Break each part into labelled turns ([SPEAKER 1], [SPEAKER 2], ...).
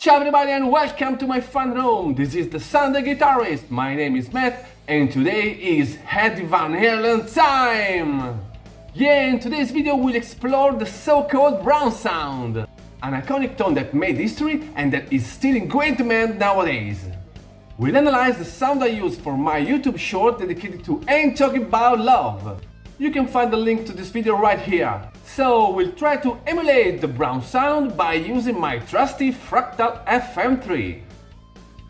[SPEAKER 1] Ciao everybody and welcome to my fun room. This is the Sunday Guitarist. My name is Matt and today is Eddie Van Halen time! Yeah, in today's video we'll explore the so-called brown sound, an iconic tone that made history and that is still in great demand nowadays. We'll analyze the sound I used for my YouTube short dedicated to Ain't Talking About Love. You can find the link to this video right here. So we'll try to emulate the brown sound by using my trusty Fractal FM3.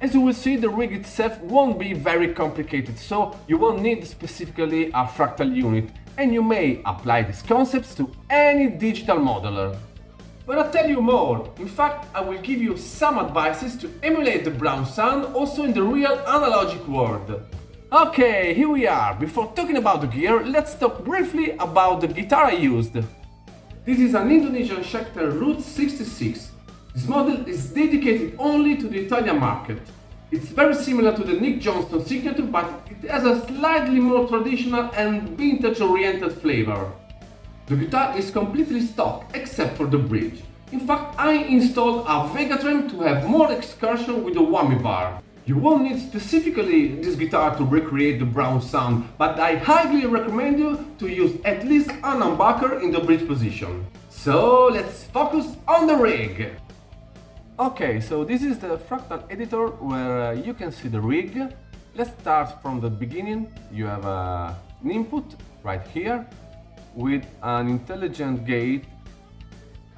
[SPEAKER 1] As you will see, the rig itself won't be very complicated, so you won't need specifically a fractal unit, and you may apply these concepts to any digital modeler. But I'll tell you more. In fact, I will give you some advices to emulate the brown sound also in the real analogic world. Okay, here we are. Before talking about the gear, let's talk briefly about the guitar I used. This is an Indonesian Schecter Route 66. This model is dedicated only to the Italian market. It's very similar to the Nick Johnston signature, but it has a slightly more traditional and vintage-oriented flavor. The guitar is completely stock except for the bridge. In fact, I installed a Vegatrem to have more excursion with the whammy bar. You won't need specifically this guitar to recreate the brown sound, but I highly recommend you to use at least an humbucker in the bridge position. So let's focus on the rig! Okay, so this is the Fractal editor where you can see the rig. Let's start from the beginning. You have an input right here with an intelligent gate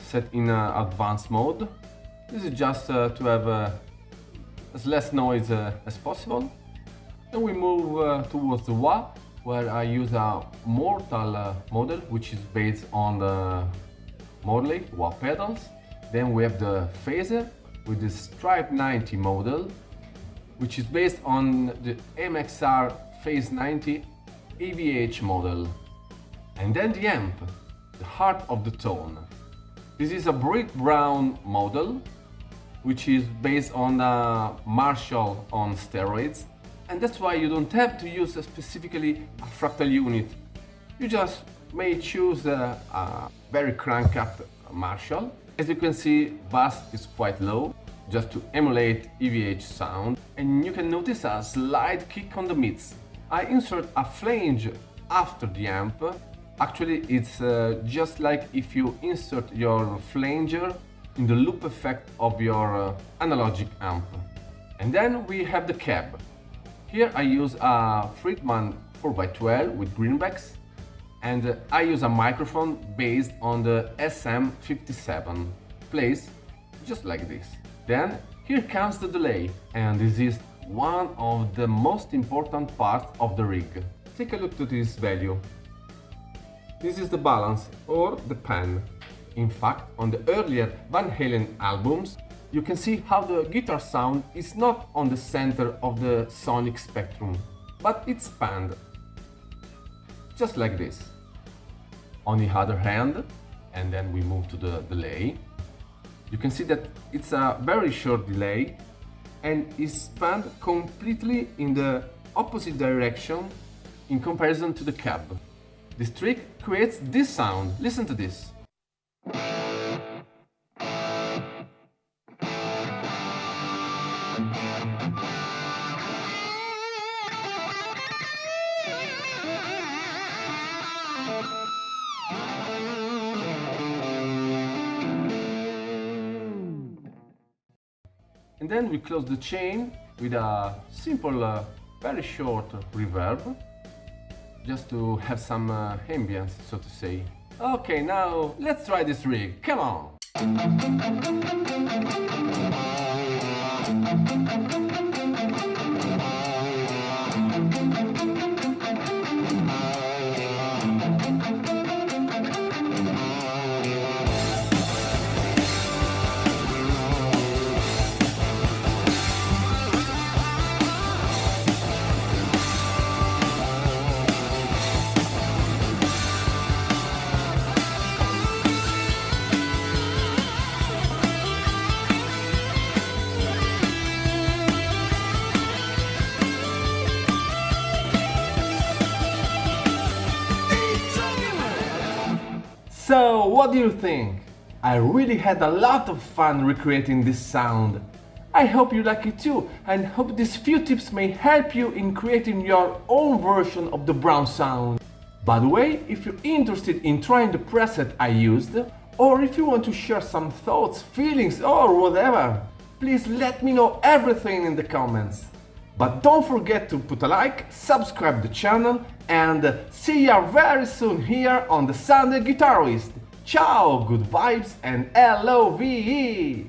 [SPEAKER 1] set in advanced mode. This is just to have as less noise as possible. Then we move towards the wah, where I use a Mortal model, which is based on the Morley wah pedals. Then we have the phaser with the Stripe 90 model, which is based on the MXR Phase 90 EVH model. And then the amp, the heart of the tone. This is a brick brown model, which is based on a Marshall on steroids, and that's why you don't have to use specifically a fractal unit. You just may choose a very crank up Marshall. As you can see, bass is quite low, just to emulate EVH sound, and you can notice a slight kick on the mids. I insert a flange after the amp. Actually, it's just like if you insert your flanger in the loop effect of your analogic amp. And then we have the cab. Here I use a Friedman 4x12 with greenbacks, and I use a microphone based on the SM57. Plays just like this. Then here comes the delay, and this is one of the most important parts of the rig. Take a look to this value. This is the balance or the pan. In fact, on the earlier Van Halen albums, you can see how the guitar sound is not on the center of the sonic spectrum, but it's spanned. Just like this. On the other hand, and then we move to the delay, you can see that it's a very short delay and is spanned completely in the opposite direction in comparison to the cab. This trick creates this sound. Listen to this. And then we close the chain with a simple, very short reverb, just to have some ambience, so to say. Okay, now let's try this rig, come on! So, what do you think? I really had a lot of fun recreating this sound. I hope you like it too, and hope these few tips may help you in creating your own version of the brown sound. By the way, if you're interested in trying the preset I used, or if you want to share some thoughts, feelings, or whatever, please let me know everything in the comments. But don't forget to put a like, subscribe the channel, and see you very soon here on the Sunday Guitarist. Ciao, good vibes and LOVE!